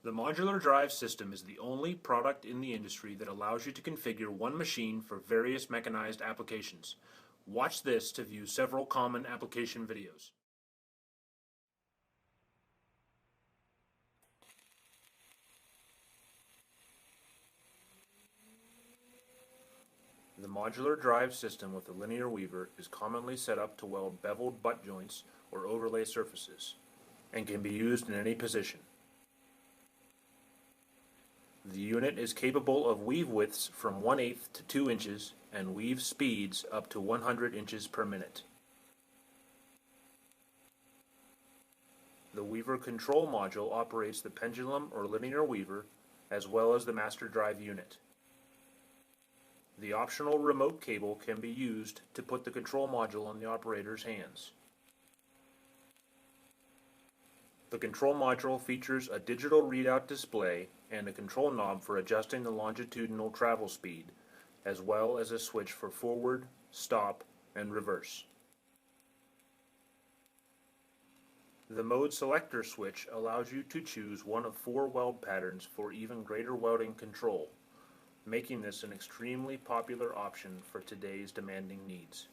The modular drive system is the only product in the industry that allows you to configure one machine for various mechanized applications. Watch this to view several common application videos. The modular drive system with a linear weaver is commonly set up to weld beveled butt joints or overlay surfaces, and can be used in any position. The unit is capable of weave widths from 1/8 to 2 inches and weave speeds up to 100 inches per minute. The weaver control module operates the pendulum or linear weaver as well as the master drive unit. The optional remote cable can be used to put the control module in the operator's hands. The control module features a digital readout display and a control knob for adjusting the longitudinal travel speed, as well as a switch for forward, stop, and reverse. The mode selector switch allows you to choose one of 4 weld patterns for even greater welding control, making this an extremely popular option for today's demanding needs.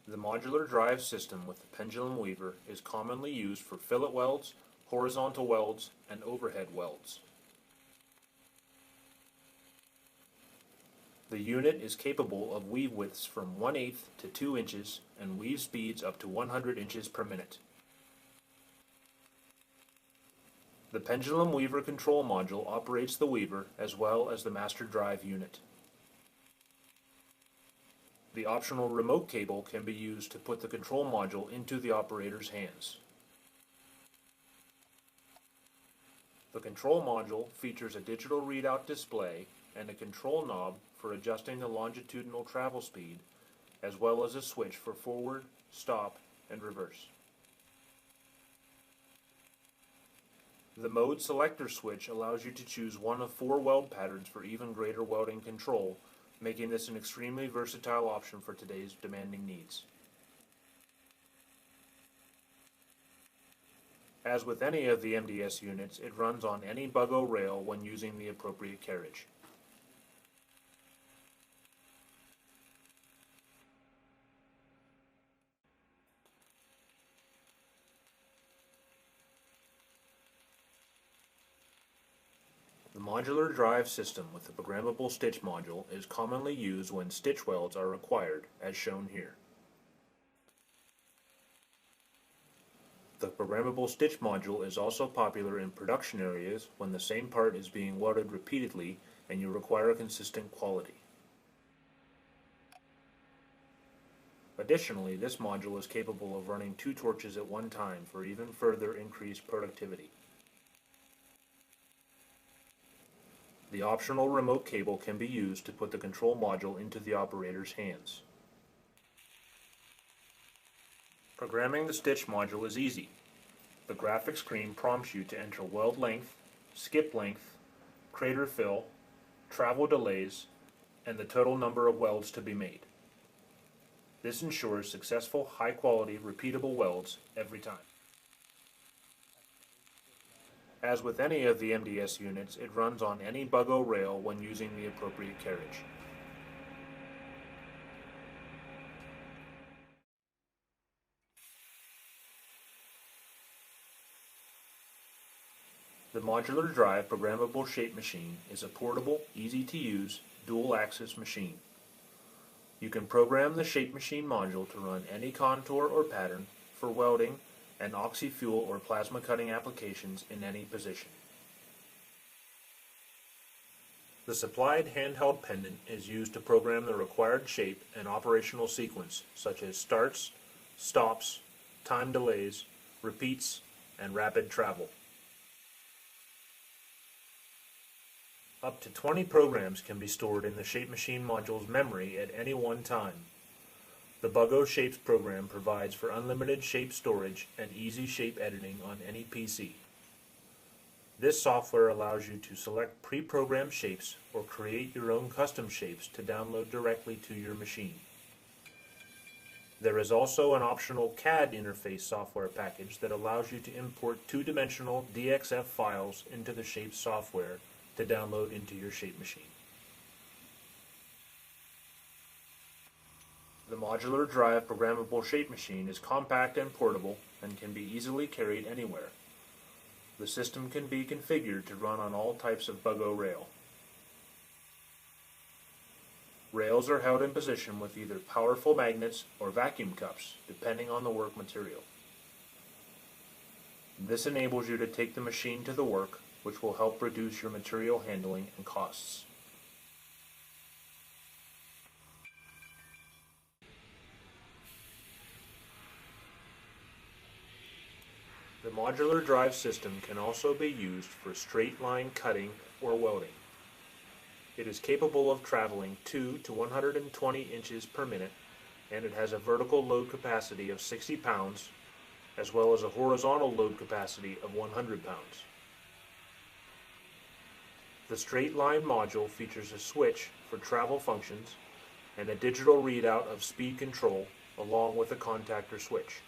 The modular drive system with the pendulum weaver is commonly used for fillet welds, horizontal welds, and overhead welds. The unit is capable of weave widths from 1/8 to 2 inches and weave speeds up to 100 inches per minute. The pendulum weaver control module operates the weaver as well as the master drive unit. The optional remote cable can be used to put the control module into the operator's hands. The control module features a digital readout display and a control knob for adjusting the longitudinal travel speed, as well as a switch for forward, stop, and reverse. The mode selector switch allows you to choose one of 4 weld patterns for even greater welding control, making this an extremely versatile option for today's demanding needs. As with any of the MDS units, it runs on any bug-o rail when using the appropriate carriage. The modular drive system with the programmable stitch module is commonly used when stitch welds are required, as shown here. The programmable stitch module is also popular in production areas when the same part is being welded repeatedly and you require consistent quality. Additionally, this module is capable of running 2 torches at one time for even further increased productivity. The optional remote cable can be used to put the control module into the operator's hands. Programming the stitch module is easy. The graphic screen prompts you to enter weld length, skip length, crater fill, travel delays, and the total number of welds to be made. This ensures successful, high-quality, repeatable welds every time. As with any of the MDS units, it runs on any bug-o rail when using the appropriate carriage. The modular drive programmable shape machine is a portable, easy-to-use, dual-axis machine. You can program the shape machine module to run any contour or pattern for welding and oxy-fuel or plasma cutting applications in any position. The supplied handheld pendant is used to program the required shape and operational sequence, such as starts, stops, time delays, repeats, and rapid travel. Up to 20 programs can be stored in the shape machine module's memory at any one time. The bug-o Shapes program provides for unlimited shape storage and easy shape editing on any PC. This software allows you to select pre-programmed shapes or create your own custom shapes to download directly to your machine. There is also an optional CAD interface software package that allows you to import two-dimensional DXF files into the shape software to download into your shape machine. The Modular Drive programmable shape machine is compact and portable and can be easily carried anywhere. The system can be configured to run on all types of bug-o rail. Rails are held in position with either powerful magnets or vacuum cups, depending on the work material. This enables you to take the machine to the work, which will help reduce your material handling and costs. The modular drive system can also be used for straight line cutting or welding. It is capable of traveling 2 to 120 inches per minute, and it has a vertical load capacity of 60 pounds, as well as a horizontal load capacity of 100 pounds. The straight line module features a switch for travel functions and a digital readout of speed control along with a contactor switch.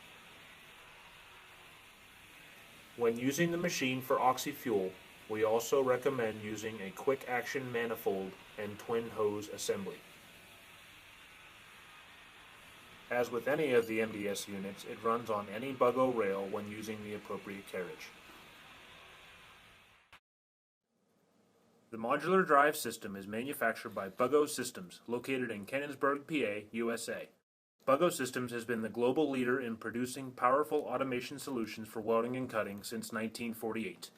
When using the machine for oxy-fuel, we also recommend using a quick action manifold and twin hose assembly. As with any of the MDS units, it runs on any bug-o rail when using the appropriate carriage. The modular drive system is manufactured by Bug-o Systems, located in Canonsburg, PA, USA. Bug-o Systems has been the global leader in producing powerful automation solutions for welding and cutting since 1948.